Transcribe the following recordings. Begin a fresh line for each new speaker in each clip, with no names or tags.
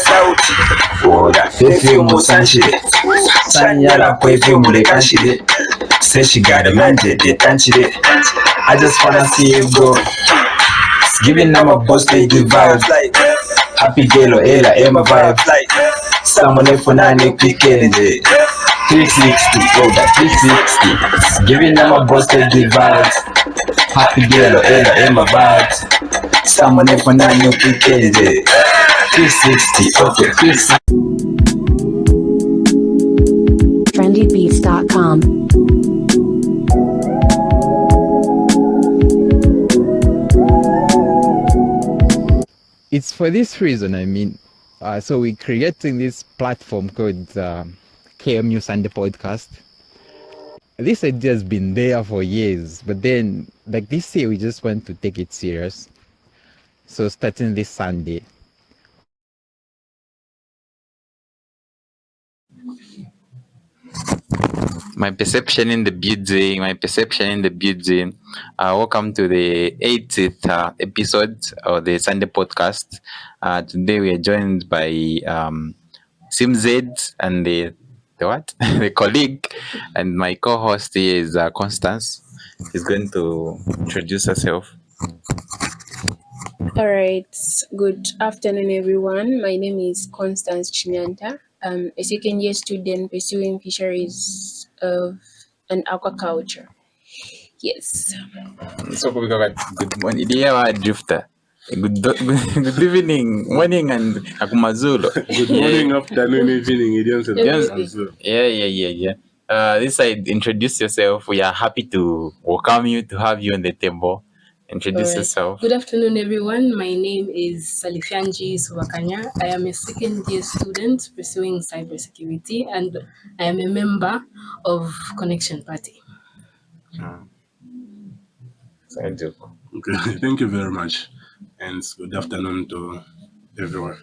sauti ora perfume sanchire sanyala perfume le kanchire say she got a man de tanchire I just wanna see you go giving them a boss they give vibes like happy girl or ella emma vibes like someone if for 9 weekend 360 over 360 giving them a boss they give vibes happy girl or ella emma vibes someone if for 9 weekend 360 okay 360
trendybeats.com.
It's for this reason, so we're creating this platform called KMU Sunday Podcast. This idea has been there for years, but then like this year we just want to take it serious. So starting this Sunday.
My perception in the building. Welcome to the 80th episode of the Sunday podcast. Today we are joined by Nthomolez and the what? The colleague, and my co-host here is Constance. She's going to introduce herself.
All right. Good afternoon, everyone. My name is Constance Chinyanta. I'm a second-year student pursuing fisheries and aquaculture. Yes.
So we got good morning. Dear drifter. Good evening, morning, and akumazulu.
Good morning, afternoon, evening, idioms and
Yeah. This side, introduce yourself. We are happy to welcome you, to have you on the table. Introduce
Alright.
yourself.
Good afternoon, everyone. My name is Salifianji Subakanya. I am a second-year student pursuing cybersecurity, and I am a member of Connection Party.
Thank you.
Okay, thank you very much, and good afternoon to everyone.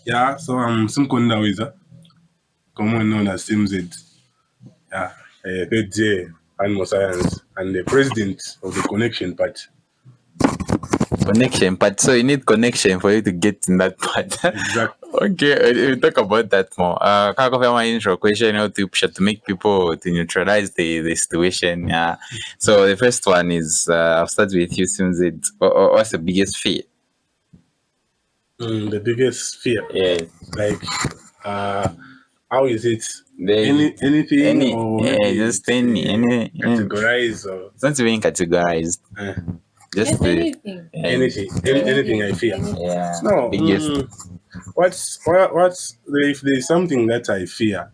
Yeah, so I'm Simkonda Wiza, commonly known as Simzid. Yeah, a third year animal science and the president of the Connection Party.
Connection part. So you need connection for you to get in that part.
Exactly.
Okay, we'll talk about that more. Can I my intro question to make people to neutralize the situation? Yeah. So the first one is I'll start with you, Simzid. What's the biggest fear?
The biggest fear.
Yeah.
Like, how is it? Anything or maybe
just any
categorize or
it's not even categorized. Just
anything.
Anything I fear.
Yeah.
No.
Biggest.
What's if there's something that I fear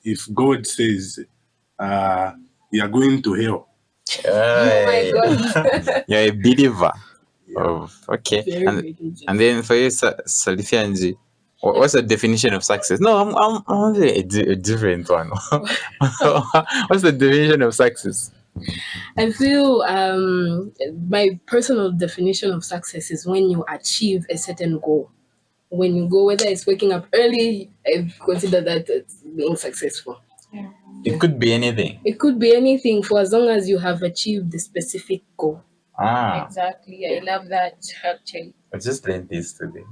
if God says you are going to hell.
Oh my God.
You're a believer.
Yeah.
Oh, okay.
Very religious.
And then for you, Salifianji, what's the definition of success? No, I'm only a different one. What's the definition of success?
I feel my personal definition of success is when you achieve a certain goal. When you go, whether it's waking up early, I consider that as being successful.
Yeah.
It could be anything.
It could be anything for as long as you have achieved the specific goal.
Exactly. I love that actually.
I just learned this today.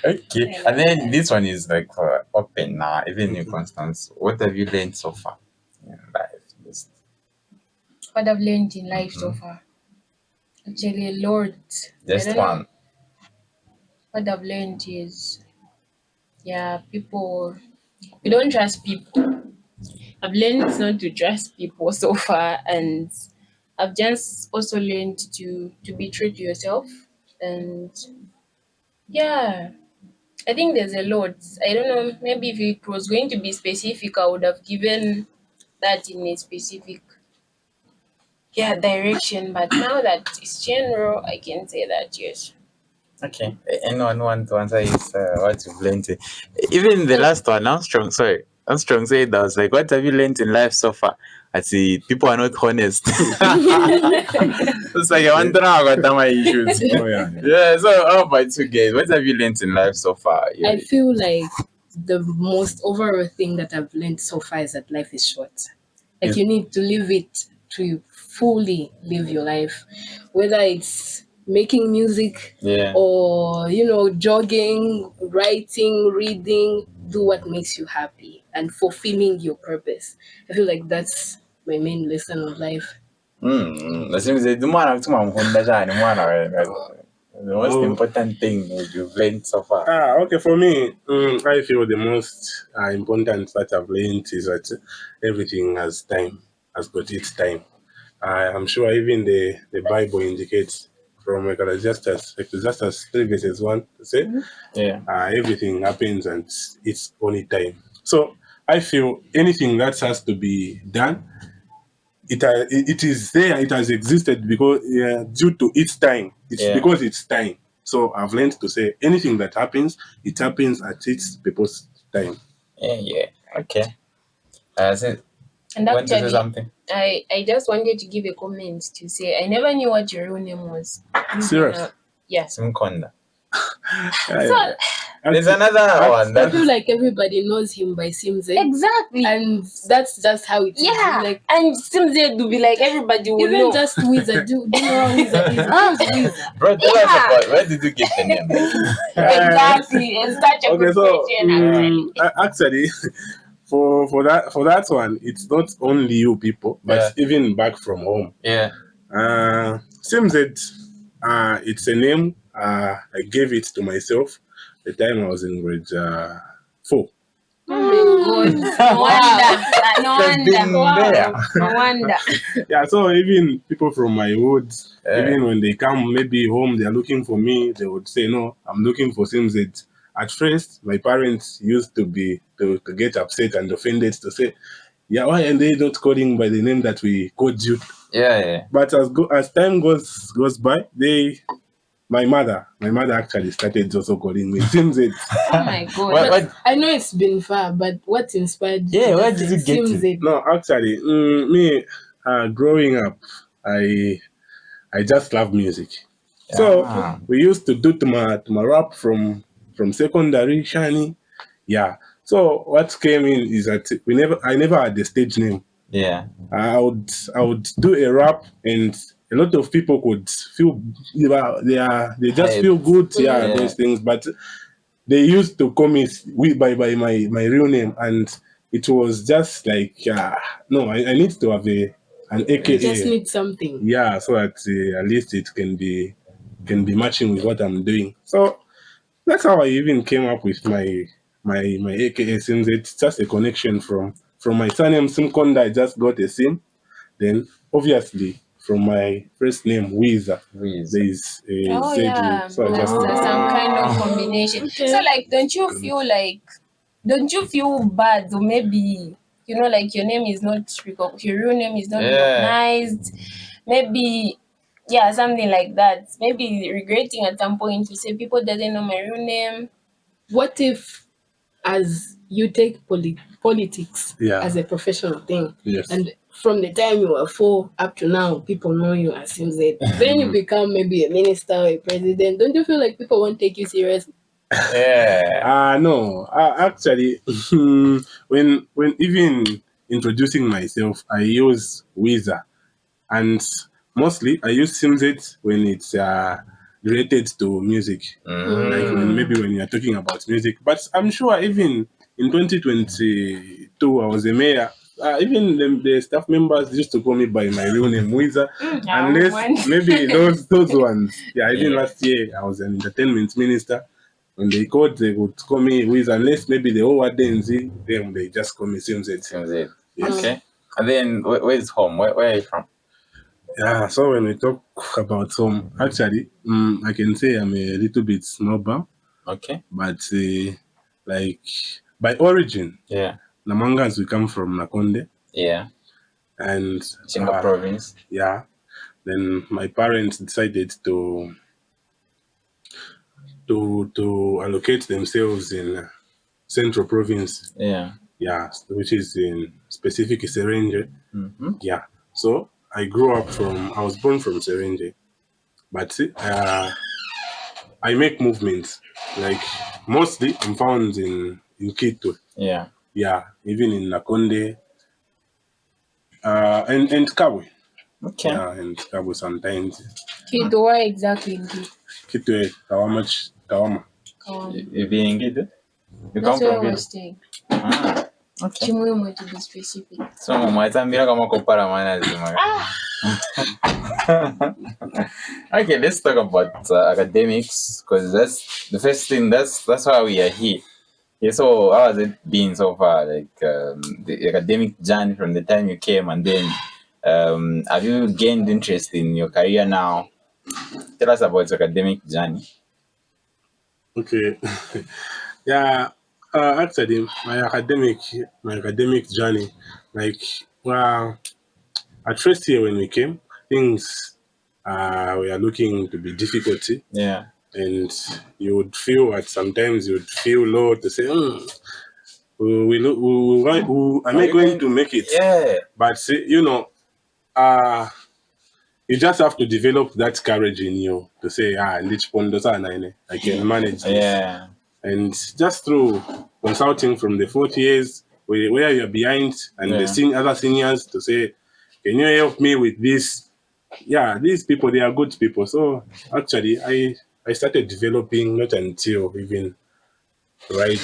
Okay. And then this one is like for open now, even you, Constance. What have you learned so far in life? Just
What I've learned in life so far. Actually, a lot.
just one.
What I've learned is, people, we don't trust people. I've learned not to trust people so far, and I've just also learned to be true to yourself. And I think there's a lot. I don't know, maybe if it was going to be specific, I would have given that in a specific direction. But now that it's general, I can say that yes.
Okay. Anyone want to answer is what you've learned? Even the last one, Armstrong said that was like, what have you learned in life so far? I see people are not honest. It's like I wonder what are my issues.
Oh yeah.
Yeah, so how about you guys? What have you learned in life so far? Yeah.
I feel like the most overall thing that I've learned so far is that life is short. Like
Yes.
you need to live it to fully live your life, whether it's making music
Yeah.
or jogging, writing, reading, do what makes you happy and fulfilling your purpose. I feel like that's my main lesson of life.
The most important thing you've learned so far.
Okay, for me, I feel the most important that I've learned is that everything has got its time. I'm sure even the Bible indicates from Ecclesiastes 3 verses 1 to say, everything happens and its only time. So I feel anything that has to be done, it is there, it has existed because due to its time. It's because it's time. So I've learned to say anything that happens, it happens at its purpose time.
Okay. So
And
want to say
actually,
something?
I just wanted to give a comment to say I never knew what your real name was.
Serious?
Yes.
Simkonda.
So
There's another one.
I feel like everybody knows him by Simze.
exactly.
And that's just how it is.
Yeah.
Like,
and Simze do be like everybody will
even
know.
just Wiza. Do you know how Wiza is? Who's Wiza?
Bro, tell us about where did you get the name?
Exactly. It's such a good question.
Actually, for that one, it's not only you people, but even back from home. Seems that it's a name I gave it to myself the time I was in grade 4.
Oh my God. No wonder.
Yeah, so even people from my hood, even when they come maybe home, they're looking for me, they would say, no, I'm looking for Simz. At first, my parents used to get upset and offended to say, why are they not calling by the name that we called you? But as time goes by, my mother actually started also calling me Simz.
Oh my God.
I know it's been far, but what inspired you?
Where did you get it?
No, actually, me growing up, I just love music. So we used to do to my rap from secondary, Shani. Yeah. So what came in is that I never had the stage name. I would do a rap and a lot of people could feel they just feel good, those things. But they used to call me by my real name, and it was just like no, I need to have an AKA.
You just need something.
Yeah, so that at least it can be matching with what I'm doing. So that's how I even came up with my AKA, since it's just a connection from my surname Simkonda. I just got a sim. Then obviously from my first name Wiza, there is a Z. So I just
some kind of combination. Okay. So like, don't you feel bad, or maybe like your name is not your real name is not recognized, maybe something like that, maybe regretting at some point to say people doesn't know my real name?
What if, as you take politics as a professional thing, and from the time you were 4 up to now, people know you as Simz. Then you become maybe a minister or a president. Don't you feel like people won't take you seriously?
No. Actually, when even introducing myself, I use Wiza, and mostly I use Simz when it's related to music, like when you're talking about music. But I'm sure even in 2022, I was a mayor. Even the staff members used to call me by my real name, Wiza, unless maybe those ones. Even last year, I was an entertainment minister. When they would call me Wiza, unless maybe the whole Denzi, then they just call me Simz.
Yes. Okay. And then where's home? Where are you from?
Yeah, so when we talk about home, actually, I can say I'm a little bit snobber.
Okay.
But like by origin, Namangas, we come from Nakonde. And
Chinga province.
Yeah. Then my parents decided to allocate themselves in Central Province. Yeah, which is in specific Serenje. Yeah. So I was born from Serenje. But I make movements. Like mostly I'm found in Kitwe. Yeah, even in Nakonde. And Kabwe.
Okay.
Yeah, and Kabwe sometimes.
Kitwe, where exactly?
Kitwe, Kawamach. Kawama.
You being it? You
That's
come
where I
from
was
Gid?
staying.
Ah, okay.
Chimwemwe to be specific.
So mwatambira kama kopara manazi Okay, let's talk about academics because that's the first thing. That's why we are here. Yeah, so how has it been so far? Like the academic journey from the time you came, and then have you gained interest in your career now? Tell us about your academic journey.
Okay. Yeah. Actually, my academic journey, like, well, at first year when we came, things were looking to be difficulty,
Yeah.
and you would feel at sometimes you would feel low to say, am I going to make it?
Yeah.
But you just have to develop that courage in you to say, I can manage this.
Yeah.
And just through consulting from the 4th years where you're behind and other seniors to say, can you help me with this? Yeah, these people, they are good people. So actually, I started developing not until even right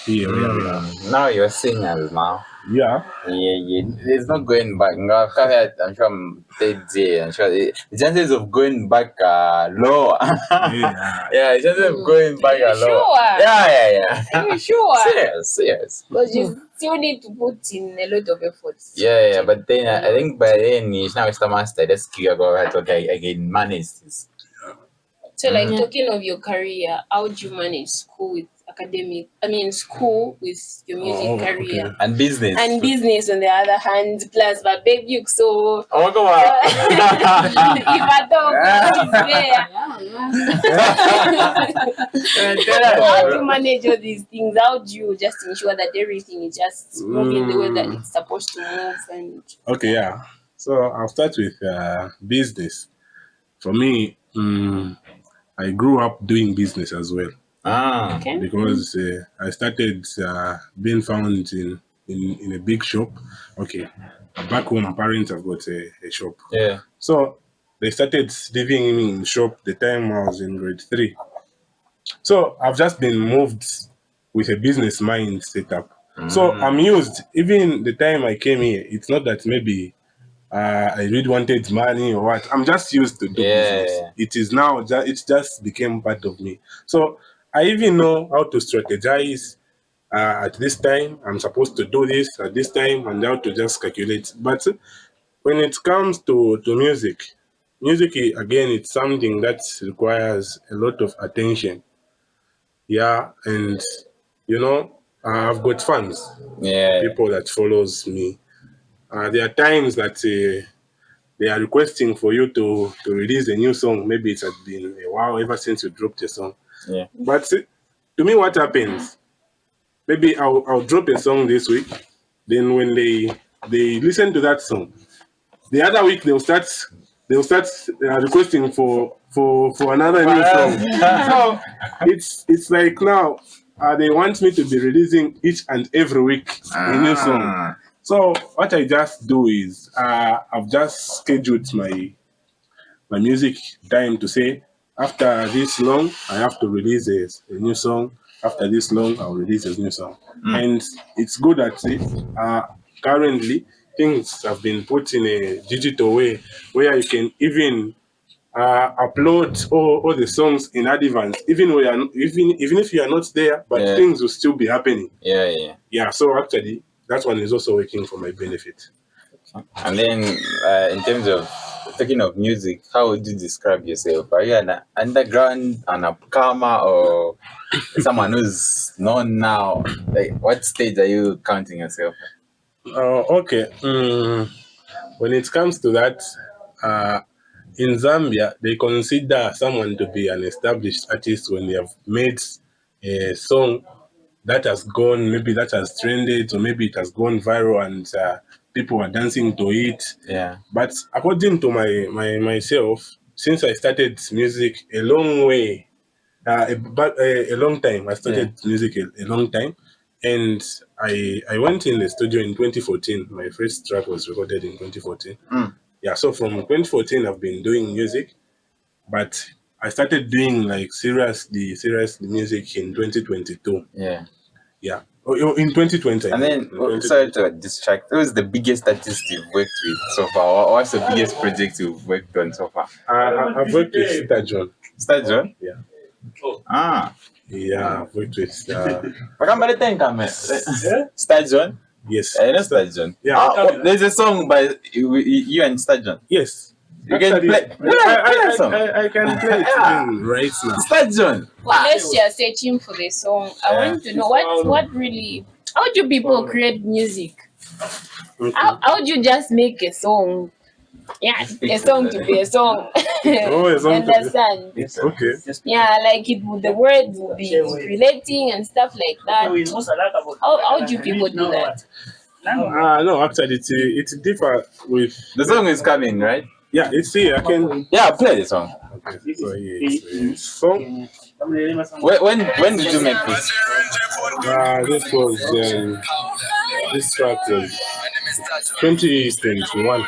here where we are.
Now you're singers now.
Yeah.
Yeah. There's not going back. I'm sure I'm third day. I'm sure the chances of going back are low. Yeah, the chances of going back are low.
Sure.
Yeah.
Are you sure?
Serious.
Because you still need to put in a lot of effort.
Yeah. But then I think by then it's now it's the master. That's key. Okay, I can manage this.
So, like, talking of your career, how do you manage school with school with your music career?
Okay.
And business.
And business on the other hand, plus my baby, so
Oh, come on.
if I don't go, how do you manage all these things? How do you just ensure that everything is just moving the way that it's supposed to move? And
Okay, yeah. So I'll start with business. For me, I grew up doing business as well.
okay.
Because I started being found in a big shop. Okay, back home, my parents have got a shop.
Yeah.
So they started leaving me in shop the time I was in grade 3. So I've just been moved with a business mind set up. So I'm used. Even the time I came here, it's not that maybe I really wanted money or what. I'm just used to do business. It is now, it just became part of me. So I even know how to strategize. At this time, I'm supposed to do this at this time, and how to just calculate. But when it comes to music, again, it's something that requires a lot of attention. Yeah, and I've got fans, people that follows me. There are times that they are requesting for you to release a new song. Maybe it has been a while ever since you dropped a song.
Yeah.
But to me, what happens? Maybe I'll drop a song this week. Then when they listen to that song, the other week they'll start requesting for another new song. So it's like now they want me to be releasing each and every week a new song. So what I just do is I've just scheduled my music time to say after this long I have to release a new song. After this long I'll release a new song. And it's good that currently things have been put in a digital way where you can even upload all the songs in advance, even if you are not there, but things will still be happening. Yeah. So actually, that one is also working for my benefit.
And then, in terms of talking of music, how would you describe yourself? Are you an underground, an upcomer, or someone who's known now? Like, what stage are you counting yourself?
Okay. When it comes to that, in Zambia, they consider someone to be an established artist when they have made a song that has gone, maybe that has trended, or maybe it has gone viral and people are dancing to it.
Yeah.
But according to myself, since I started music a long way, a long time, I started music a long time. And I went in the studio in 2014. My first track was recorded in 2014. Yeah, so from 2014, I've been doing music, but I started doing like seriously music in 2022.
Yeah.
Yeah. In 2020.
And then, sorry to distract, who is the biggest artist you've worked with so far? What's the biggest project you've worked on so far?
I've worked with Star John.
Star
Yeah.
Ah.
Yeah, I've worked with.
Star John?
Yes.
I know Star John.
Yeah.
There's a song by you and Star John.
Yes.
You can play.
I can play it right now.
Start, John.
Unless you are searching for the song, I want to know what really. How do people create music? How do you just make a song? Yeah, a song to be a song.
A song
Understand?
Okay.
Yeah, like the words will be relating and stuff like that. How do people do that?
No, actually, it differs with.
The song is coming, right?
Yeah, it's here. I can.
Yeah, play the song.
Okay, so yeah, song.
When did you make this?
This was this track was 2021.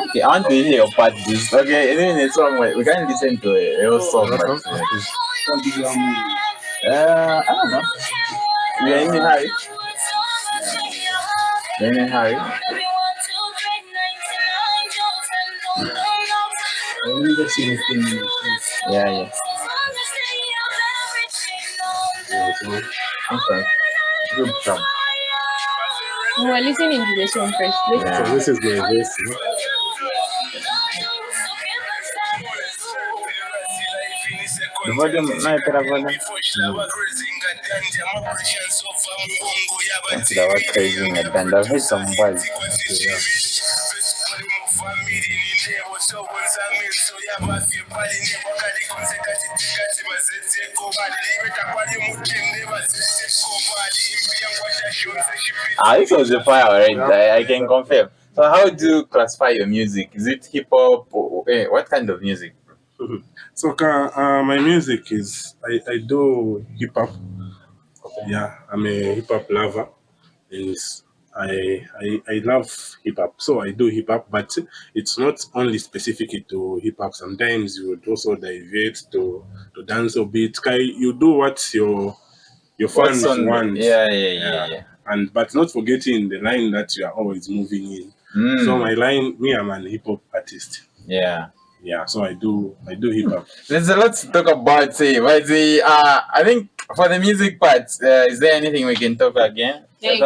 Okay, I want to hear your part. This okay. Anyway, the song we can listen to a whole song. But, I don't know. We are in a hurry. We're in a hurry. Yeah. Okay. Good job.
We were listening to the song first.
So this is my voice.
The volume, no, the volume. Consider what crazy and then I've heard some words. This was the fire already. I can confirm. So, how do you classify your music? Is it hip hop? What kind of music?
So, my music is I do hip hop. Yeah, I'm a hip hop lover, and I love hip hop. So I do hip hop, but it's not only specific to hip hop. Sometimes you would also divert to dancehall beats. You do what your fans want.
Yeah.
And but not forgetting the line that you are always moving in. So my line, I'm an hip hop artist. Yeah, so I do hip hop.
There's a lot to talk about, but I think for the music part, is there anything we can talk again?
I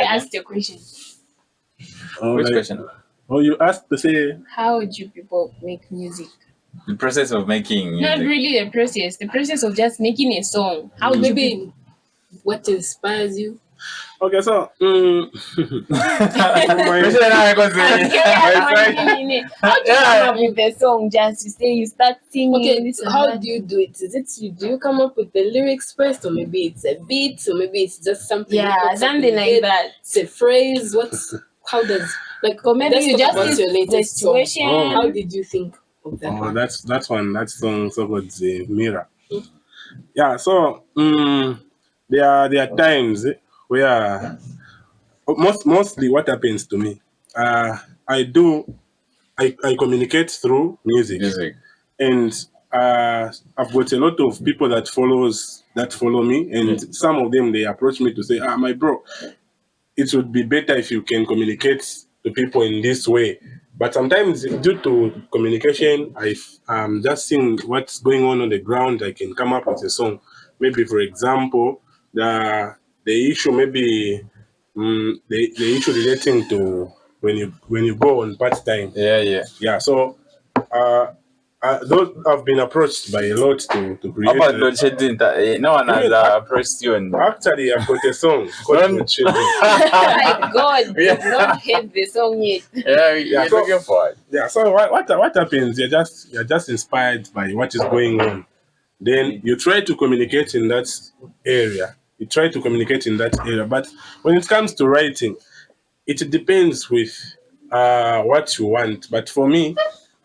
asked a question.
Which question?
Oh, you asked to say
how do people make music?
The process of making music.
Not really the process of just making a song. How
maybe what inspires you?
Okay, so
how do you come up with the song? Just you start singing.
Okay, how do you do it? Do you come up with the lyrics first, or maybe it's a beat, or maybe it's just something?
Yeah, something like that.
It's a phrase. How does
or maybe you just
your latest
situation.
How did you think of that?
Oh, that song so called the Mirror. Yeah, so there are times where mostly what happens to me, I communicate through music. And I've got a lot of people that follow me, and some of them they approach me to say, my bro, it would be better if you can communicate to people in this way. But sometimes due to communication, I'm just seeing what's going on the ground. I can come up with a song. Maybe, for example, the issue maybe the issue relating to when you go on part time. Yeah. So those have been approached by a lot to create.
How about load shedding? No one has approached you.
Actually, I've got a song called Load Shedding.
My God, we have not heard the song yet.
Yeah, so, looking for it.
Yeah. So what happens? You're just inspired by what is going on. Then you try to communicate in that area. But when it comes to writing, it depends with what you want. But for me,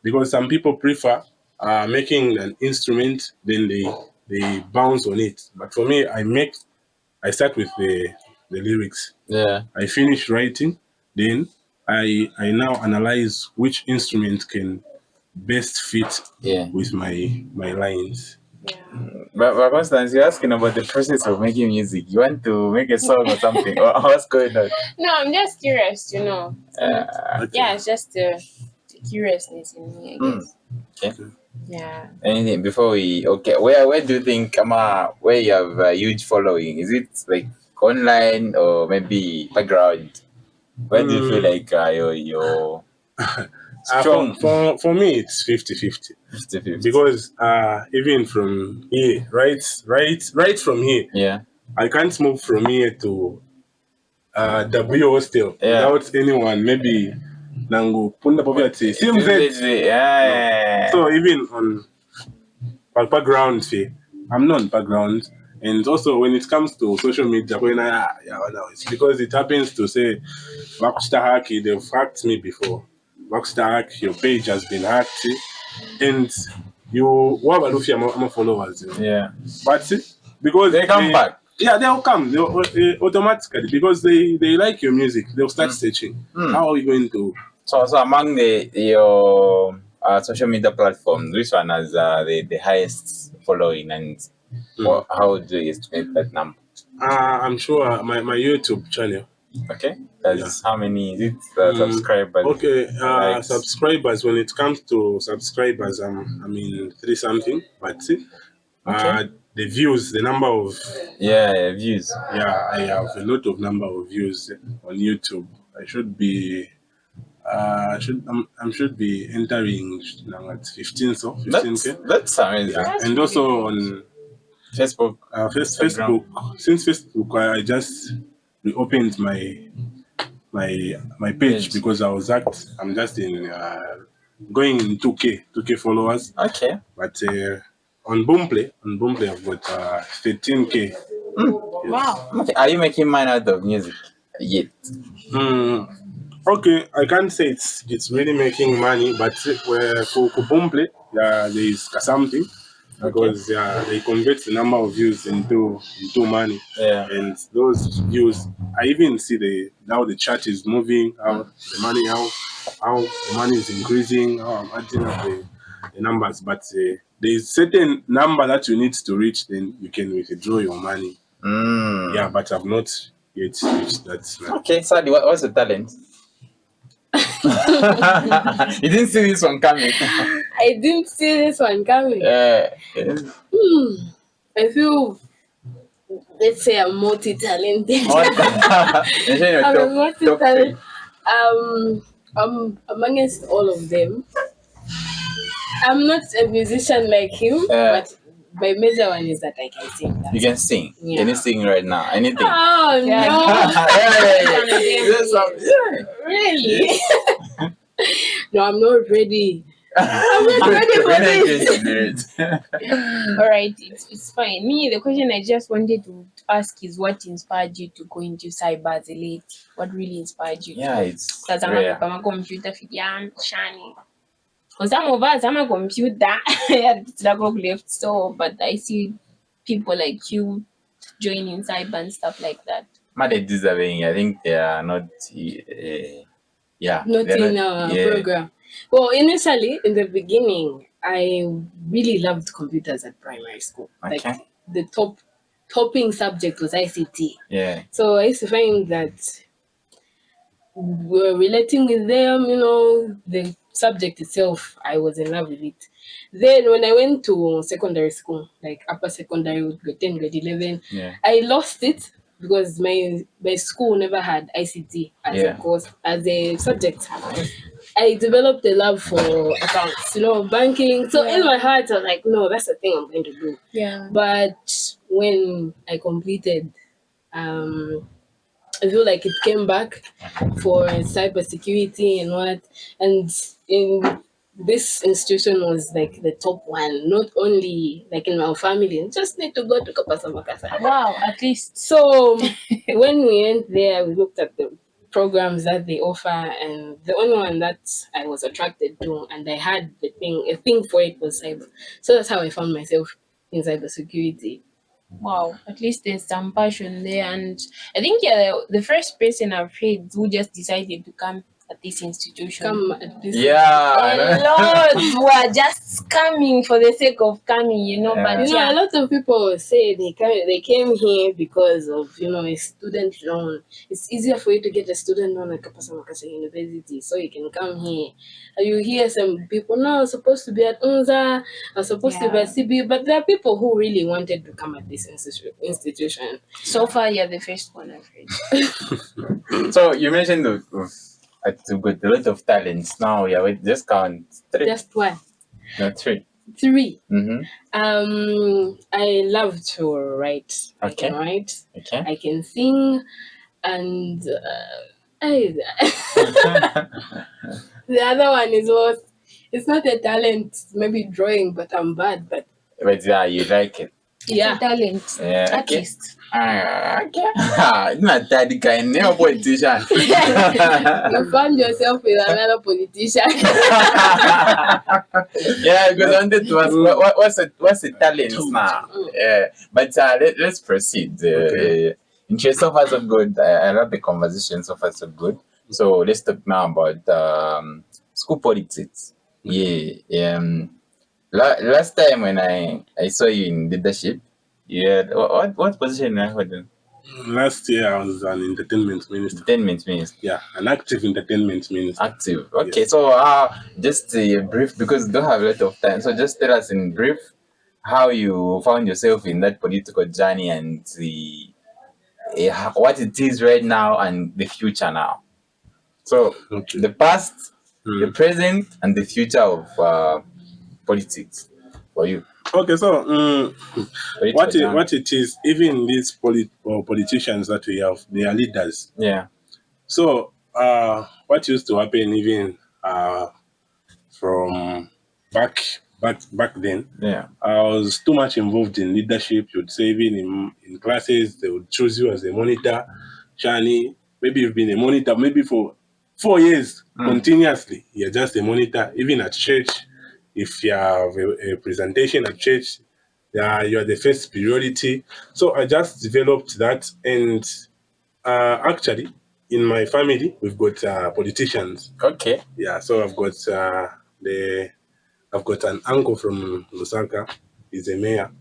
because some people prefer making an instrument, then they bounce on it. But for me, I start with the lyrics.
Yeah.
I finish writing, then I now analyze which instrument can best fit with my lines.
But Constance, you're asking about the process of making music. You want to make a song or something? Or what's going on?
No, I'm just curious to know.
Okay.
Yeah, it's just the curiousness in me, I guess.
Okay.
Yeah.
Anything before we where do you think where you have a huge following? Is it like online or maybe background? Where do you feel like your strong
For me, it's 50-50.
50-50?
Because even from here, right from here,
Yeah.
I can't move from here to W hostel without anyone maybe nangu punda poverty.
Yeah.
So even on background, I'm not background. And also when it comes to social media, it's because it happens to say Rockstar Hack, they've hacked me before. Rockstar Hack, your page has been hacked, and you what about if you're followers?
Yeah.
But because
they come back.
Yeah, they'll come. Automatically because they like your music. They'll start searching. How are we going to?
So among your social media platforms, which one has the highest following, and how do you estimate that number?
I'm sure my YouTube channel.
Okay, that's how many is it subscribers?
Okay, subscribers. When it comes to subscribers, I mean 3 something, but the views, the number of
views.
Yeah, I have a lot of number of views on YouTube. I should be should be entering now at 15K.
That's amazing.
Yeah. And also on
Facebook.
Facebook. Since Facebook, I just reopened my page because I was hacked. I'm just in going in 2K followers.
Okay.
But on Boomplay, I've got 13K. Yes.
Wow.
Okay. Are you making money out of music yet?
Okay, I can't say it's really making money, but for Boomplay, there is something. Because they convert the number of views into money, and those views, I even see how the chart is moving, how the money is increasing, how I'm adding up the numbers. But there is certain number that you need to reach, then you can withdraw your money. Yeah, but I've not yet reached that.
Okay, Sadie, what's the talent? You didn't see this one coming.
I didn't see this one coming. I feel, let's say, I'm multi-talented. I'm a multi-talented. I'm amongst all of them. I'm not a musician like him, but my major one is that I can sing.
You can sing. Yeah. Can you sing right now? Anything?
Oh, no. Really? No, I'm not ready. I'm not ready for this.
All right, it's fine. Me, the question I just wanted to ask is what inspired you to go into cyber as a late? What really inspired you?
Yeah, it's
because I'm a computer shiny. Because some of us, I'm a computer. It's like left, so but I see people like you joining cyber and stuff like that.
But they deserving. I think they are not.
Not in our program. Well, initially, in the beginning, I really loved computers at primary school.
Okay.
Like the topping subject was ICT.
Yeah.
So I used to find that we were relating with them, the subject itself, I was in love with it. Then when I went to secondary school, like upper secondary, grade 10, grade 11, I lost it because my school never had ICT as a course, as a subject. I developed a love for accounts, banking. So in my heart, I was like, no, that's the thing I'm going to do.
Yeah.
But when I completed, I feel like it came back for cybersecurity and what. And in this institution was like the top one, not only like in our family. Just need to go to Kapasa Makasa.
Wow, at least.
So when we went there, we looked at the programs that they offer, and the only one that I was attracted to and I had a thing for it was cyber. So that's how I found myself in cybersecurity.
Wow, at least there's some passion there, and I think the first person I've heard who just decided to come at this institution.
Come at this.
A lot were just coming for the sake of coming, you know.
Yeah.
But
A lot of people say they came here because of a student loan. It's easier for you to get a student loan at Kapasa Makasa University, so you can come here. You hear some people, no, I'm supposed to be at Unza, I'm supposed to be at CB, but there are people who really wanted to come at this institution.
So far, you're the first one I've heard.
So you mentioned you've got a lot of talents now. Yeah, wait, just count 3.
Just one.
No, 3.
3.
Mm-hmm.
I love to write.
Okay.
I can write.
Okay.
I can sing, and the other one is what? It's not a talent, maybe drawing, but I'm bad. But
yeah, you like it.
Yeah,
it's a talent.
Yeah.
Artist.
Okay. Not that kind of politician.
You found yourself with another politician.
Yeah, because I wanted to ask what's the talent now? Yeah, but let's proceed. Interest so far so good. I love the conversation so far so good. So let's talk now about school politics. Yeah. Last time when I saw you in leadership, what position I had?
Last year I was an entertainment minister.
Entertainment minister.
Yeah, an active entertainment minister.
Active. Okay, yes. So just a brief, because we don't have a lot of time. So just tell us in brief how you found yourself in that political journey and what it is right now and the future now. So the past, the present, and the future of politics for you.
Okay, so what it is, even these politicians that we have, they are leaders.
Yeah.
So what used to happen even from back then,
yeah,
I was too much involved in leadership. You'd say even in classes, they would choose you as a monitor. Shani, maybe you've been a monitor maybe for 4 years continuously. You're just a monitor. Even at church, if you have a presentation at church, you are the first priority. So I just developed that, and actually, in my family, we've got politicians.
Okay.
Yeah, so I've got an uncle from Lusaka. He's a mayor.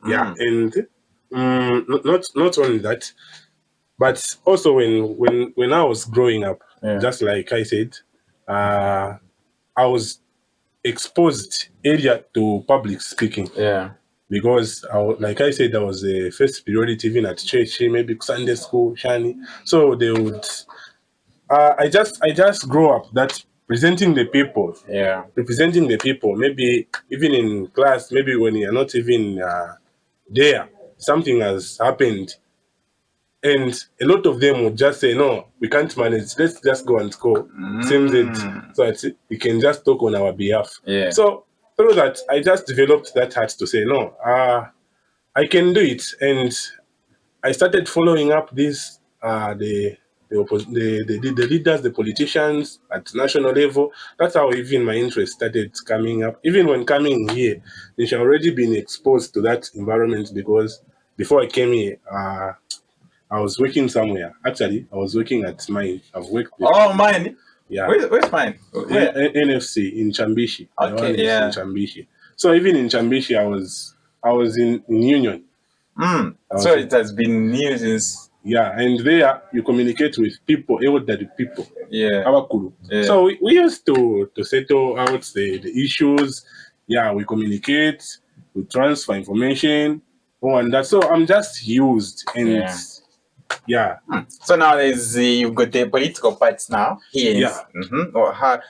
Yeah, and not only that, but also when I was growing up, just like I said, I was exposed area to public speaking.
Yeah.
Because like I said, that was the first priority even at church, maybe Sunday school, Shani. So they would I just grew up that presenting the people.
Yeah.
Representing the people. Maybe even in class, maybe when you're not even there, something has happened. And a lot of them would just say, no, we can't manage. Let's just go and score. Same thing. So that we can just talk on our behalf.
Yeah.
So through that, I just developed that heart to say, no, I can do it. And I started following up this, the leaders, the politicians at national level. That's how even my interest started coming up. Even when coming here, I had already been exposed to that environment, because before I came here, I was working somewhere. Actually, I was working at mine. I've worked with
mine?
Yeah.
Where's mine?
NFC in Chambishi.
Okay, yeah.
In Chambishi. So even in Chambishi, I was in Union.
So it has been new since.
Yeah, and there you communicate with people, elderly people.
Yeah.
So we used to settle out the issues. Yeah, we communicate, we transfer information, and that. So I'm just used, and yeah.
So now you've got the political parts now. Here.
Yeah.
Or how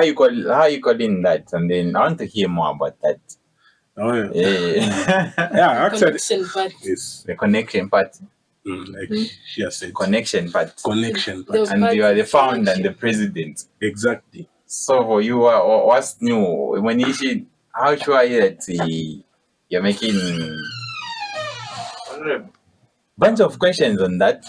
you calling that? And then I want to hear more about that.
Oh yeah.
Yeah.
Actually,
connection part.
Yes.
The connection part.
Like she has said.
Connection part.
Connection part.
And you are the founder and the president.
Exactly.
So for you, what's new? When you see, how sure are you that you're making a bunch of questions on that?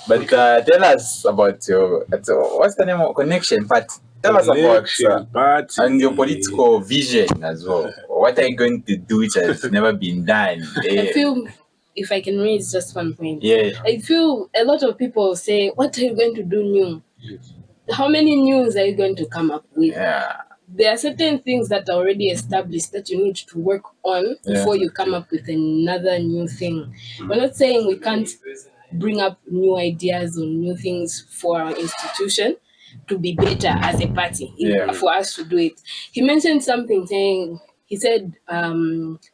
But tell us about your what's the name of connection part? Tell us about and your political vision as well. What are you going to do which has never been done?
I feel, if I can raise just one point.
Yeah.
I feel a lot of people say, what are you going to do new?
Yes.
how many news are you going to come up with?
Yeah.
There are certain things that are already established that you need to work on before you come up with another new thing. We're not saying we can't bring up new ideas or new things for our institution to be better as a party, for us to do it. He mentioned something saying, he said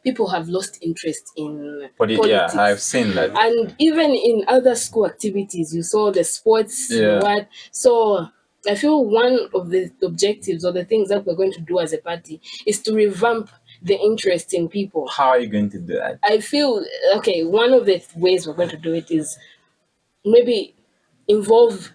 people have lost interest in politics.
Yeah, I've seen that.
And even in other school activities, you saw the sports, the what. So I feel one of the objectives or the things that we're going to do as a party is to revamp the interest in people.
How are you going to do that?
I feel, okay, one of the ways we're going to do it is maybe involve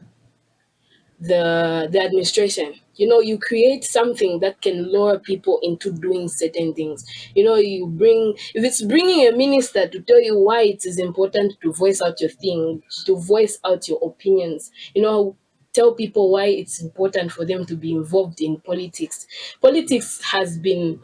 the administration. You create something that can lure people into doing certain things. You bring, if it's bringing a minister to tell you why it is important to voice out your thing, to voice out your opinions, tell people why it's important for them to be involved in politics. Politics has been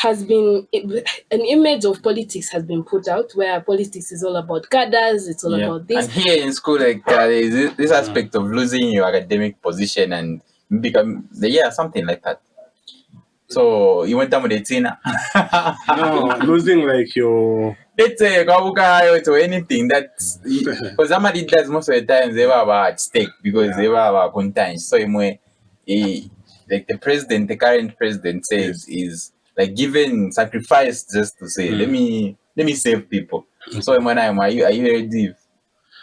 an image of politics has been put out where politics is all about cadres, it's all about this.
And here in school, like there's this aspect of losing your academic position and become something like that. So you went down with it,
No, losing like your.
Let's say or anything that because somebody does most of the times they were at stake because they were content. So like the current president says is like giving sacrifice just to say let me save people. So are you ready?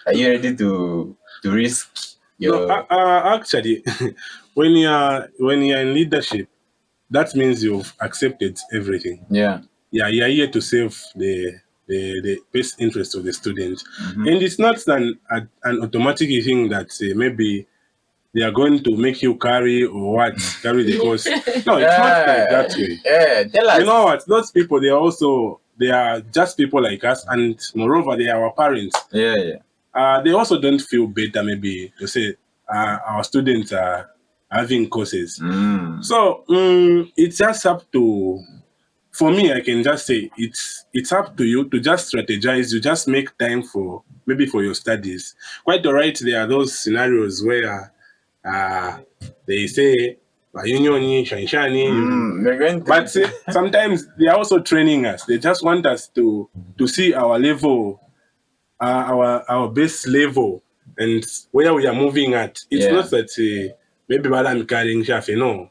Are you ready to risk your?
No, actually, when you're in leadership, that means you've accepted everything.
Yeah,
you're here to save the best interest of the student, and it's not an automatic thing that maybe they are going to make you carry the course. No, it's not like that way.
Yeah, tell us.
You know what? Those people, they are just people like us, and moreover, they are our parents.
Yeah.
They also don't feel better maybe to say our students are having courses. So it's just up to, for me, I can just say it's up to you to just strategize. You just make time for your studies. Quite all right, there are those scenarios where they say but sometimes they are also training us. They just want us to see our level, our base level, and where we are moving at. It's not that maybe I'm carrying Shafe. No,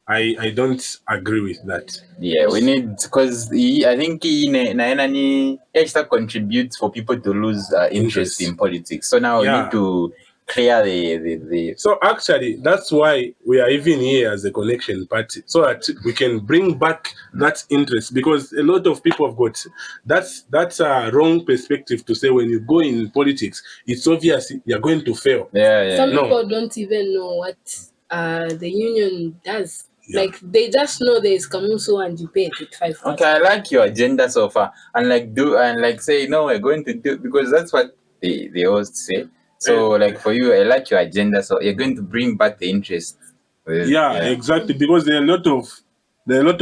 I don't agree with that.
Yeah, we need, because I think it contributes for people to lose interest in politics. So now we need to clear the.
So actually, that's why we are even here as a connection party, so that we can bring back that interest, because a lot of people have got that's a wrong perspective to say when you go in politics, it's obvious you're going to fail.
Some people don't even know what the union does. Like they just know there is Kamuso and you pay 5.
Okay, I like your agenda so far, and say no, we're going to do, because that's what they always say. So like for you, I like your agenda, so you're going to bring back the interest.
Exactly, because there are a lot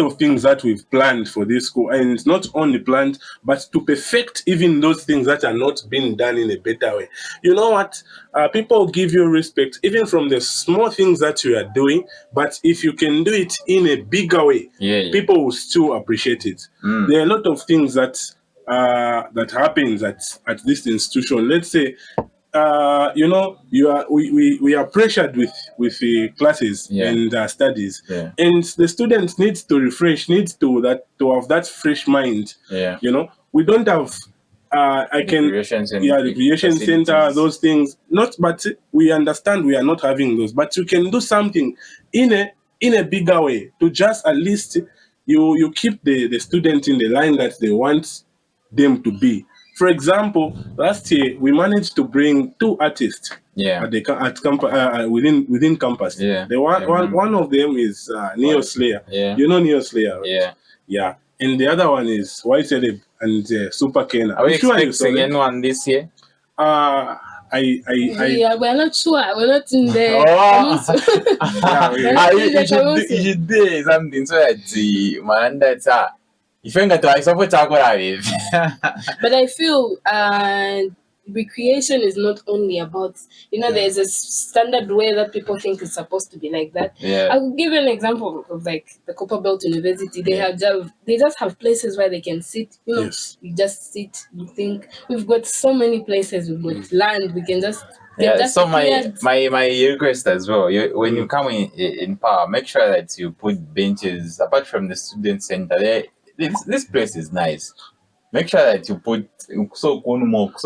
of things that we've planned for this school, and it's not only planned, but to perfect even those things that are not being done in a better way. You know what? People give you respect even from the small things that you are doing, but if you can do it in a bigger way, people will still appreciate it. There are a lot of things that happens at this institution. Let's say, we are pressured with the classes and studies, and the students needs to refresh, needs to have that fresh mind. We don't have recreation center, those things. But we understand we are not having those. But you can do something in a bigger way to just at least you keep the student in the line that they want them to be. For example, last year we managed to bring 2 artists within campus. One of them is Neo Slayer. You know Neo Slayer, right? Yeah. And the other one is Wiza and Super Kena.
Are we expecting anyone this year?
We're not sure. We're not in there.
You should do something so that
but I feel recreation is not only about, there's a standard way that people think it's supposed to be like that.
Yeah.
I will give you an example of like the Copperbelt University. They just have places where they can sit.
Yes.
You just sit. You think we've got so many places. We've got land. We can just. they've just
So
cleared-
my request as well. When you come in power, make sure that you put benches apart from the student center. This place is nice. Make sure that you put so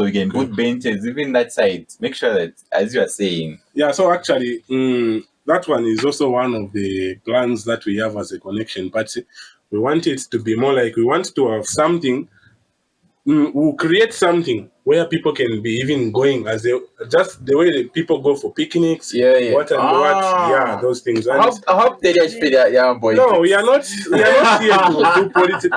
you can put benches even that side. Make sure that, as you are saying.
Yeah, so actually, that one is also one of the plans that we have as a connection. But we want it to be more like we want to have something. We'll create something where people can be even going as just the way that people go for picnics.
Yeah.
What and what? Yeah, those things. And
I hope they just feel that young boy.
no, we are not here to do politics.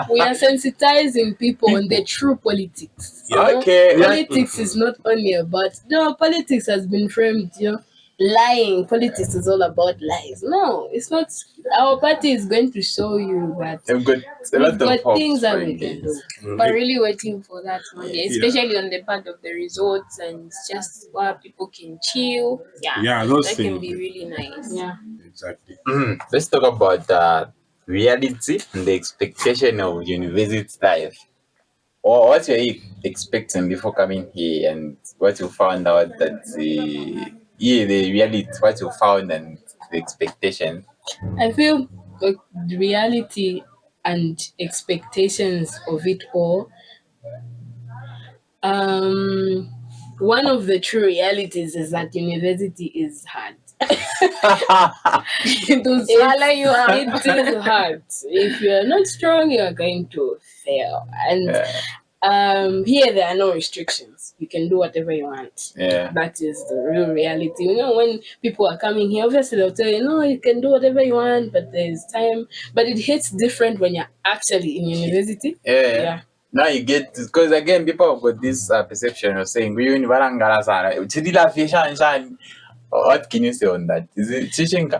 We are sensitizing people on the true politics.
Okay.
Politics is not only about politics has been framed, lying. Politics is all about lies. No, it's not. Our party is going to show you that
We've got a lot
we've got
of
things that we
hopes.
can do.
But really waiting for that one day, especially on the part of the resorts and just where people can chill.
Yeah, those
that
things.
can be really nice.
Yeah.
Exactly.
Let's talk about reality and the expectation of university life. Or what you're expecting before coming here, and what you found out that the reality, what you found and the expectation.
I feel like the reality and expectations of it all. One of the true realities is that university is hard. It will swallow you up. It is hard. If you are not strong, you are going to fail. And here there are no restrictions. You can do whatever you want.
Yeah.
That is the real reality. When people are coming here, obviously they'll tell you, no, you can do whatever you want, but there's time. But it hits different when you're actually in university.
Yeah. Now you get, because again, people have got this perception of saying, what can you say on that? Is it teaching?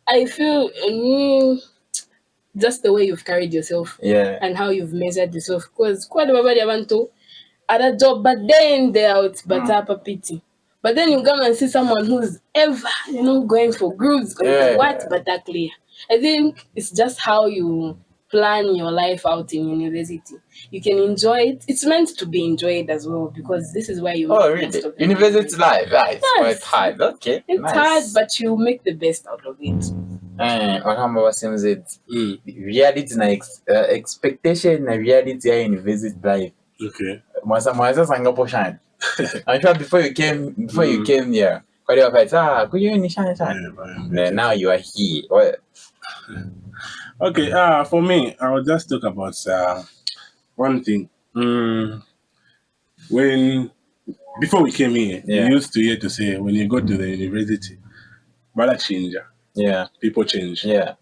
I feel just the way you've carried yourself and how you've measured yourself. Because quite nobody want to other job, but then they're out, but pity. But then you come and see someone who's ever, going for groups, going for what, but that clear. I think it's just how you plan your life out in university. You can enjoy it. It's meant to be enjoyed as well, because this is where you make the best of it.
University life, it's quite hard. Okay.
It's hard, but you make the best out of it.
Reality na expectation na reality ya university life.
Okay.
Mwasa sanga portion. I'm sure before you came here, now you are here.
Okay, for me, I will just talk about one thing. Before we came here, we used to hear to say when you go to the university, bala change.
Yeah.
People change.
Yeah.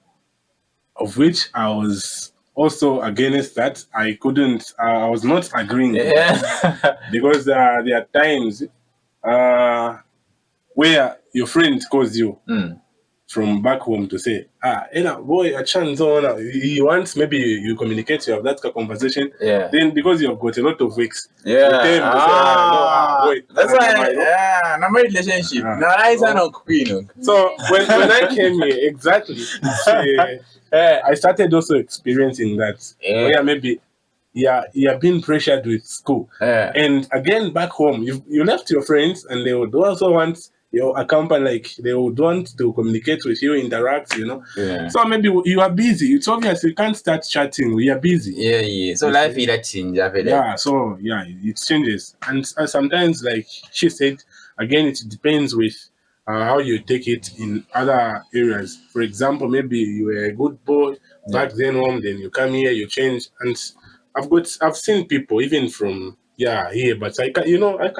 Of which I was also against that. I was not agreeing.
Yeah.
Because there are times where your friend calls you from back home to say, boy, a chance on. He wants, maybe you communicate, you have that conversation.
Yeah.
Then because you have got a lot of weeks,
yeah.
With them, boy,
that's why, number relationship.
So when I came here, exactly, I started also experiencing that. Where maybe you're being pressured with school. And again, back home, you left your friends, and they would also want your company, like they would want to communicate with you, interact, So maybe you are busy. It's obvious you can't start chatting. We are busy.
Yeah. So life will change.
Yeah. So it changes, and sometimes, like she said, again, it depends with how you take it in other areas. For example, maybe you were a good boy back then home, then you come here, you change, and I've seen people even from here, but I can't. But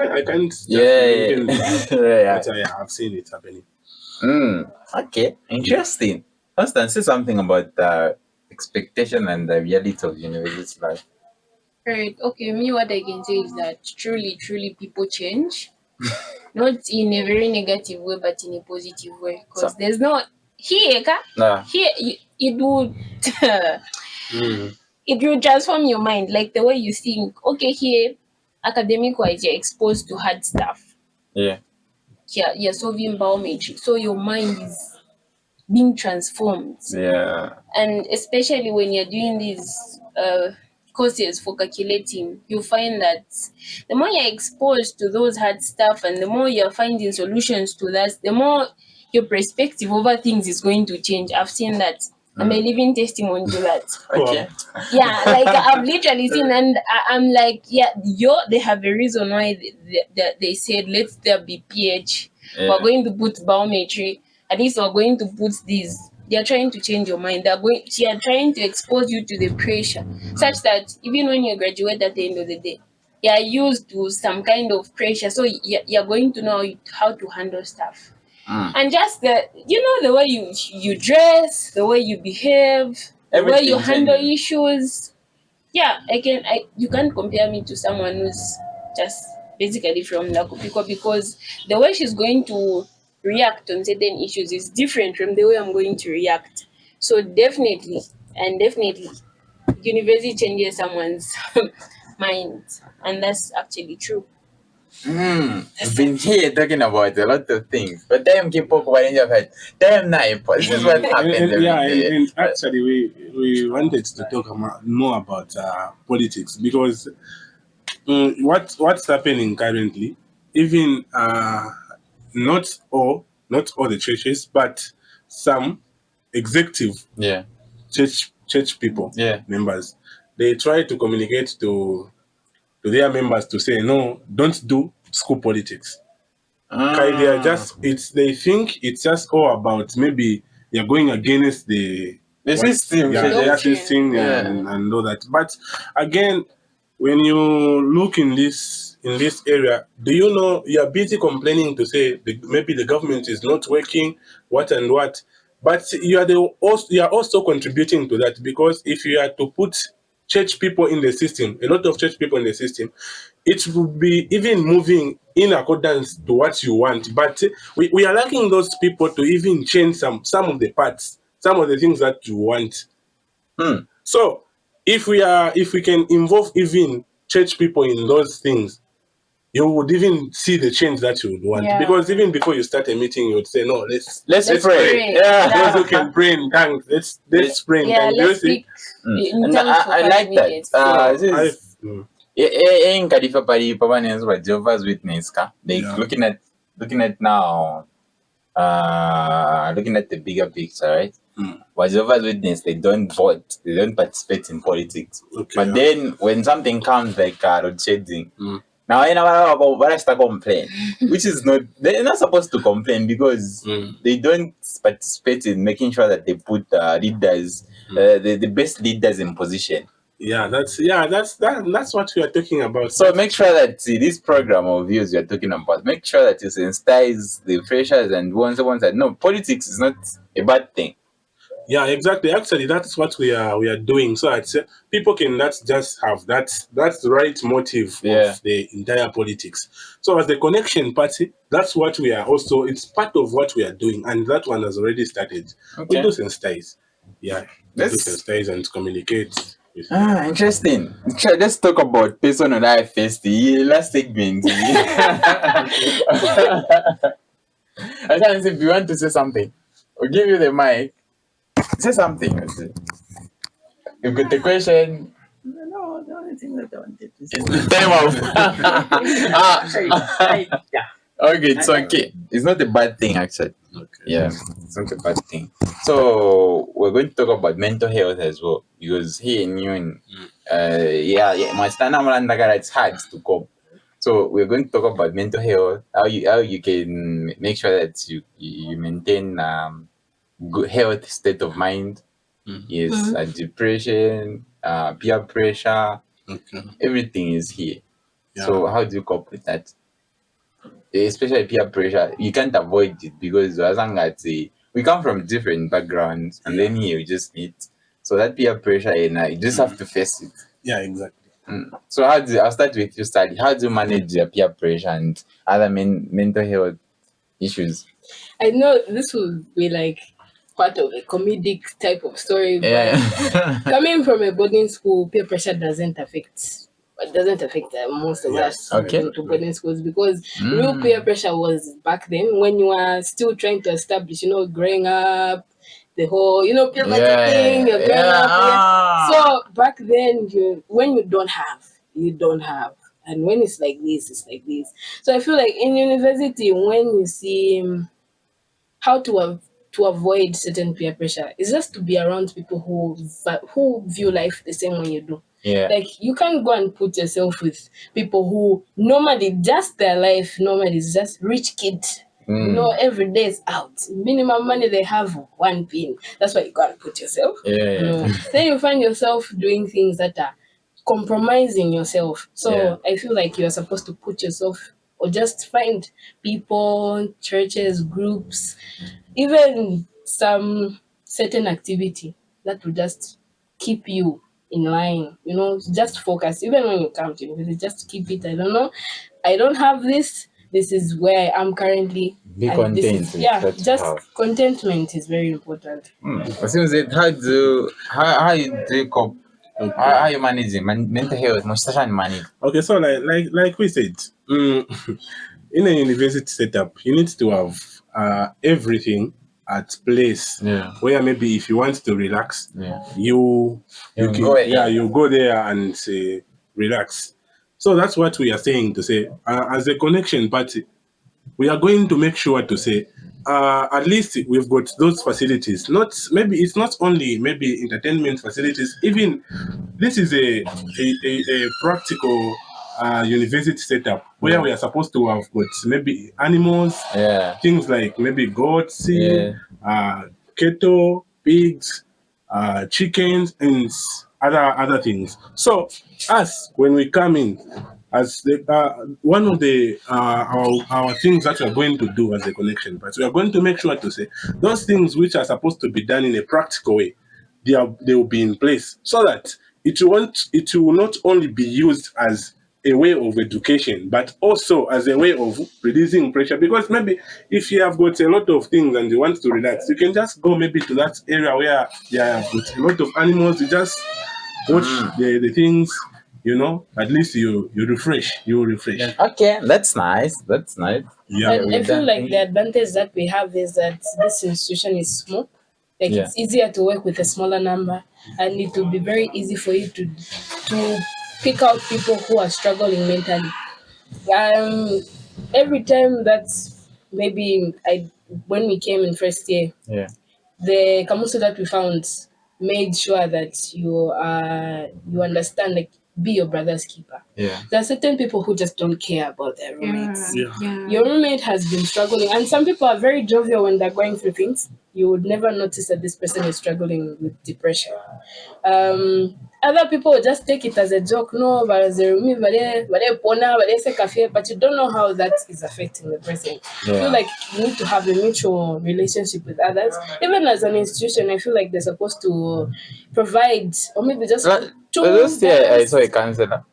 I've seen it happening.
Okay, interesting. Constance, say something about the expectation and the reality of university life.
Right. Okay. Me, what I can say is that truly, people change, not in a very negative way, but in a positive way. Because there's no here, here it would. It will transform your mind, like the way you think. Okay, here academic-wise, you're exposed to hard stuff.
Yeah.
You're solving biometry, so your mind is being transformed.
Yeah.
And especially when you're doing these courses for calculating, you find that the more you're exposed to those hard stuff and the more you're finding solutions to that, the more your perspective over things is going to change. I've seen that. I'm a living testimony to that.
Okay.
Yeah, like I've literally seen, and I'm like, yeah, they have a reason why they said let there be pH.
Yeah.
We're going to put biometry. At least we're going to put these. They are trying to change your mind. They are trying to expose you to the pressure, such that even when you graduate at the end of the day, you are used to some kind of pressure. So you're going to know how to handle stuff. And just the way you dress, the way you behave, the way you
Everything
handle
changes.
issues. Yeah, you can't compare me to someone who's just basically from Nakupiko, because the way she's going to react on certain issues is different from the way I'm going to react. So definitely, university changes someone's mind, and that's actually true.
I've been here talking about a lot of things, but time keep talking about your head. Time now, this is what happens every day.
And actually, we wanted to talk more about politics, because what's happening currently, even not all the churches, but some executive
Yeah.
church people,
Yeah.
members, they try to communicate to their members to say, no, don't do school politics. They are they think it's just all about maybe you're going against the
system.
the system
Yeah.
and all that. But again, when you look in this area, do you know you're busy complaining to say maybe the government is not working, what and what, but you are also contributing to that, because if you are to put church people in the system, a lot of church people in the system, it would be even moving in accordance to what you want. But we are lacking those people to even change some of the parts, some of the things that you want. So if we can involve even church people in those things, you would even see the change that you would want.
Yeah.
Because even before you start a meeting, you would say, no, let's
pray.
those who can pray in tongues, let's pray in
Yeah,
tongues.
let's speak in
And
tongues for
I
5
like
minutes.
that.
I-
Kadifa pari permanence by Jehovah's Witness ka. Like
Yeah.
looking at now, looking at the bigger picture, right? But Jehovah's Witness, they don't vote, they don't participate in politics.
Okay,
But
yeah.
then when something comes like road shading, now I start complain, which is not, they're not supposed to complain, because they don't participate in making sure that they put leaders, the best leaders in position.
that's what we are talking about.
So make sure that this program of yours you're talking about, make sure that you sensitize the freshers and ones that no, politics is not a bad thing.
Yeah, exactly. Actually, that's what we are doing. So I'd say people can not just have that's the right motive of the entire politics. So as the connection party, that's what we are also. It's part of what we are doing, and that one has already started.
Okay.
We do sensitize. Yeah, we do
Let's-
sensitize and communicate.
Interesting. Let's talk about personal life first. The last segment. I can't say if you want to say something, I'll give you the mic. Say something. You've got the question.
No, the only thing that I wanted to say.
Time off.
Yeah.
Okay, it's okay. It's not a bad thing, actually.
Okay.
Yeah, it's not a bad thing. So we're going to talk about mental health as well, because here in Union, my standard it's hard to cope. So we're going to talk about mental health, how you can make sure that you maintain good health state of mind. Yes, depression, peer pressure,
Okay.
everything is here.
Yeah.
So how do you cope with that? Especially peer pressure, you can't avoid it, because as long as we come from different backgrounds, and then here we just meet. So that peer pressure, you just have to face it.
Yeah, exactly.
So I'll start with you, Study. How do you manage your peer pressure and other mental health issues?
I know this will be like part of a comedic type of story, but
Yeah.
coming from a boarding school, peer pressure doesn't affect it doesn't affect most of us
Okay.
going to boarding schools, because real peer pressure was back then when you are still trying to establish, growing up, the whole, peer pressure thing, you're growing up. So back then, when you don't have, you don't have. And when it's like this, it's like this. So I feel like in university, when you see how to avoid certain peer pressure, is just to be around people who view life the same way you do.
Yeah.
Like, you can't go and put yourself with people who normally just their life normally is just rich kids. Every day is out. Minimum money they have, one pin. That's why you can't put yourself. Then you find yourself doing things that are compromising yourself. So I feel like you're supposed to put yourself, or just find people, churches, groups, even some certain activity that will just keep you in line, just focus. Even when you come to university, just keep it. I don't know, I don't have this. This is where I am currently.
Be
and this
content
is-
with
yeah,
what you
just
have.
contentment is very important.
As soon as it, how you do cope? How you managing mental health? Most manage.
Okay, so like we said, in a university setup, you need to have everything at place.
Yeah.
Where maybe if you want to relax,
Yeah.
you
You
can,
go there.
you go there and say relax. So that's what we are saying to say, as a connection party, we are going to make sure to say, at least we've got those facilities. Not maybe it's not only maybe entertainment facilities. Even this is a practical university setup where we are supposed to have got maybe animals, things like maybe goats, cattle, pigs, chickens, and other things. So us, when we come in, as one of the our things that we are going to do as a connection, but we are going to make sure to say those things which are supposed to be done in a practical way, they will be in place, so that it will not only be used as a way of education, but also as a way of releasing pressure. Because maybe if you have got a lot of things and you want to relax, you can just go maybe to that area where you have got a lot of animals. You just watch the things, at least you refresh. You refresh.
Okay, that's nice. That's nice.
Yeah.
But I feel like the advantage that we have is that this institution is small. Like, it's easier to work with a smaller number, and it will be very easy for you to pick out people who are struggling mentally. Every time that maybe when we came in first year, the Kamusu that we found made sure that you understand, like, be your brother's keeper. There are certain people who just don't care about their roommates. Your roommate has been struggling, and some people are very jovial when they're going through things. You would never notice that this person is struggling with depression. Other people will just take it as a joke. No, but as a roommate, but you don't know how that is affecting the person. I feel like you need to have a mutual relationship with others. Even as an institution, I feel like they're supposed to provide, or maybe just two.
Last year I saw a counselor.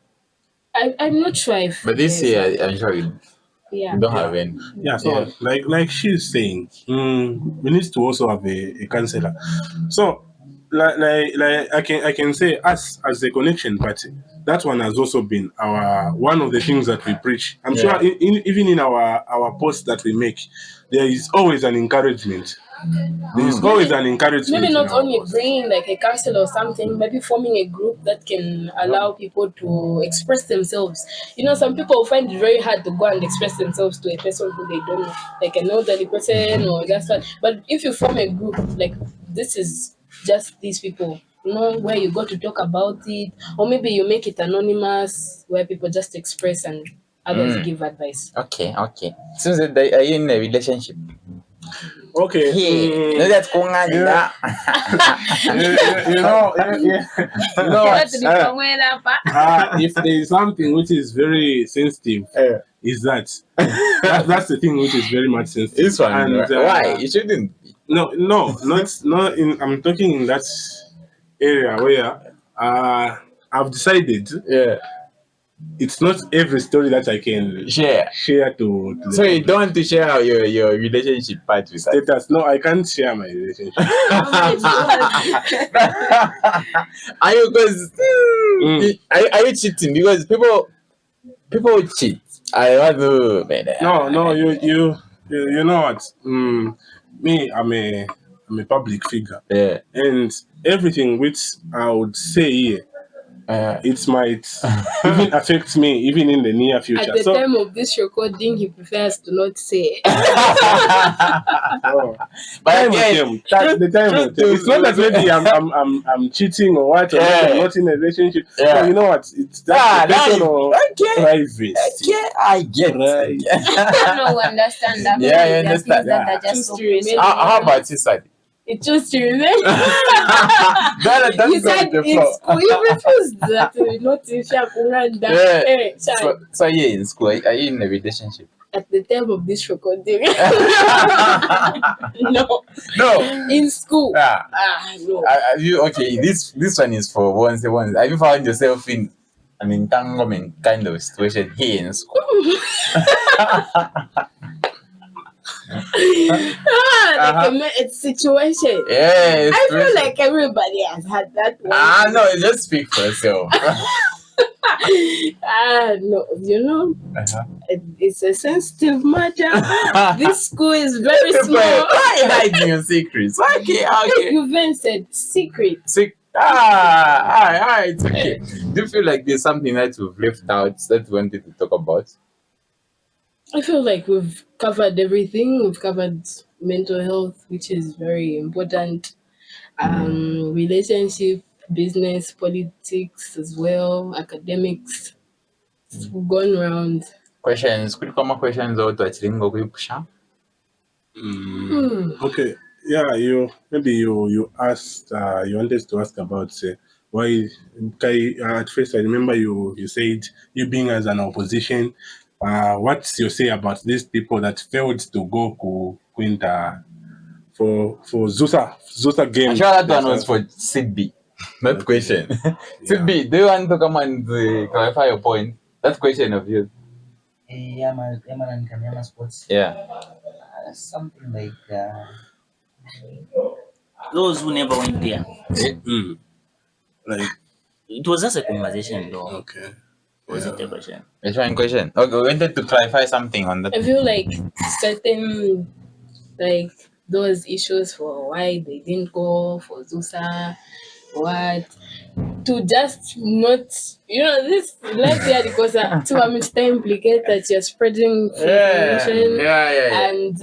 I'm not sure if.
But this year I'm sure you don't have any.
Yeah, so like she's saying, we need to also have a counselor. So like I can say, us as a connection party, that one has also been our one of the things that we preach. I'm sure even in our posts that we make, there is always an encouragement. There is always an encouragement.
Maybe not only bringing like a council or something, maybe forming a group that can allow people to express themselves. Some people find it very hard to go and express themselves to a person who they don't know, like an elderly person or just that. But if you form a group, like, this is just these people, where you go to talk about it, or maybe you make it anonymous, where people just express and others give advice.
Okay. So are you in a relationship?
Okay.
No, that's going on.
If there is something which is very sensitive, is that's the thing which is very much sensitive.
This one,
and
why? You shouldn't.
No, not in. I'm talking in that area where I've decided. it's not every story that I can
Share.
to the
So you
public.
don't want to share how your relationship part with that?
Status. No, I can't share my relationship.
Are you because are you cheating? Because people cheat. I want to.
No, you know what? Me, I'm a public figure,
Yeah.
and everything which I would say here, it might even affect me even in the near future.
At the
So,
time of this recording, he prefers to not say.
oh,
But
time will
again,
come. The time will come. It's not that maybe I'm cheating or what, or maybe I'm not in a relationship.
Yeah.
No, you know what? It's just a personal privacy.
Okay, I get
Right.
No, understand that.
Yeah, I
There are
understand.
things that are just
Choose
so
to remain
personal.
How about you, Sadi?
It chose to remain.
That's
He said in school, he refused that not in Shakunanda.
Yeah. So yeah, in school, are you in a relationship?
At the time of this recording. No.
No.
In school.
Yeah.
No.
Have you okay? This one is for once. Have you found yourself in an entanglement kind of situation here in school?
Like a situation.
Yes.
I feel like everybody has had that one.
No, just speak for yourself.
No, you know, it's a sensitive matter. This school is very small.
Why are you hiding your secrets? Okay.
You then said secret.
It's okay. Do you feel like there's something that we've left out that we wanted to talk about?
I feel like we've covered everything. We've covered mental health, which is very important. Relationship, business, politics as well, academics. We've gone around.
Questions? Could you come up questions out to Pusha?
Okay. Yeah, you asked. You wanted to ask about why. At first, I remember you said you being as an opposition. What's your say about these people that failed to go to Quinta for Zusa game?
I'm sure that one was for Sidby. That question. Sidby, do you want to come and clarify your point? That question of yours.
Yama sports.
Yeah.
Something like those who never went there.
Like
It was just a conversation, though.
okay.
Was it a question?
Which one question? Okay, we wanted to clarify something on that.
I feel like certain, like those issues for why they didn't go for Zusa, what, to just not, this, let's say because to a mistake implicate that you're spreading information and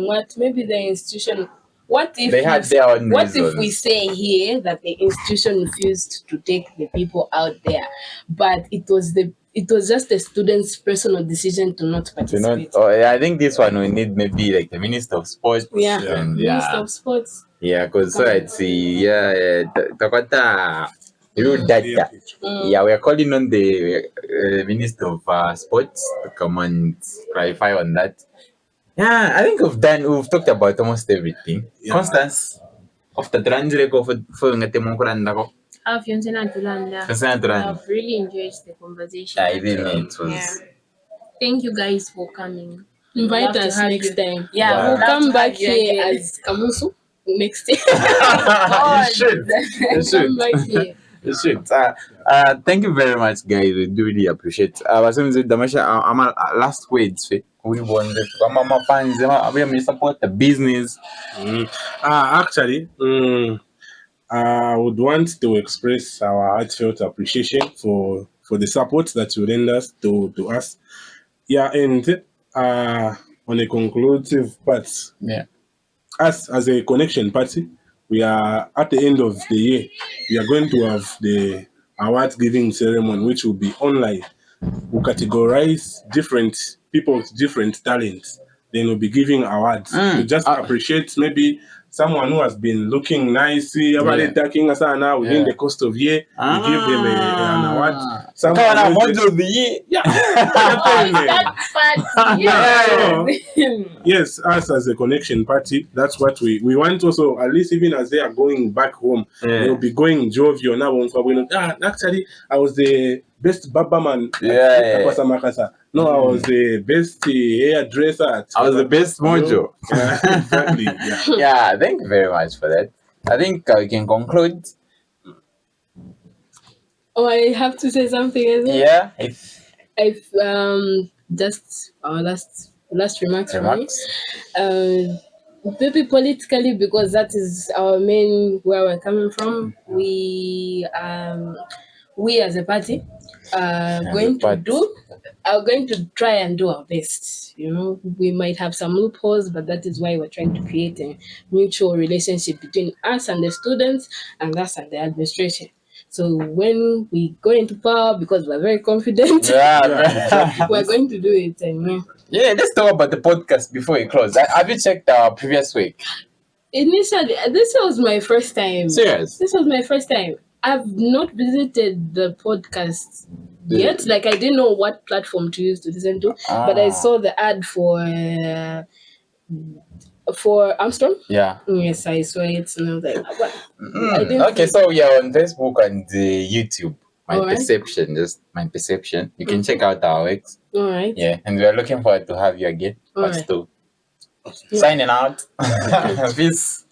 what maybe the institution. What if
They had their own
what
reasons.
if we say here that the institution refused to take the people out there, but it was just the student's personal decision to not participate?
I think this one we need maybe like the Minister of Sports.
Minister of Sports.
Yeah, because so I'd see, Takata, data. Yeah, we are calling on the Minister of Sports to come and clarify on that. Yeah, I think we've talked about almost everything.
Yeah.
Constance, after translate for ngatemokuranda.
I've really enjoyed the conversation.
I really it was.
Yeah. Thank you guys for coming.
Invite
Love to
us
have
next
you.
time.
Yeah,
We'll
love
come
to
back
have you
here
again.
as Kamusu next time.
You should.
Come back here.
You should. Thank you very much, guys. We do really appreciate. I'm last words. We want to fans. We support the business.
Actually, I would want to express our heartfelt appreciation for the support that you render to us. Yeah, and on a conclusive part, us as a connection party, we are at the end of the year. We are going to have the award giving ceremony, which will be online. We'll categorize different people with different talents. Then we'll be giving awards to just appreciate maybe someone who has been looking nicely, everybody taking us now within the cost of year, we give them an award.
Someone a model of the year.
Yes, us as a connection party, that's what we want also, at least even as they are going back home, they'll be going jovial now. Actually, I was the best barberman at Makasa. No, I was the best hairdresser.
I was the best mojo.
Yeah, exactly.
Yeah, thank you very much for that. I think we can conclude.
Oh, I have to say something as well.
Yeah,
If just our last remarks. Maybe politically, because that is our main where we're coming from. We as a party are going to try and do our best. You know, we might have some loopholes, but that is why we're trying to create a mutual relationship between us and the students and us and the administration. So when we go into power, because we're very confident, we're going to do it.
Yeah, let's talk about the podcast before we close. Have you checked our previous week?
Initially, this was my first time.
Serious?
This was my first time. I've not visited the podcast yet. Like, I didn't know what platform to use to listen to, but I saw the ad for Armstrong.
Yeah.
Yes, I saw it, and I was like,
okay, so we are on Facebook and YouTube. My
All right.
perception. You can check out our works.
All right.
Yeah, and we are looking forward to have you again.
All
But
right.
still, signing out. Peace.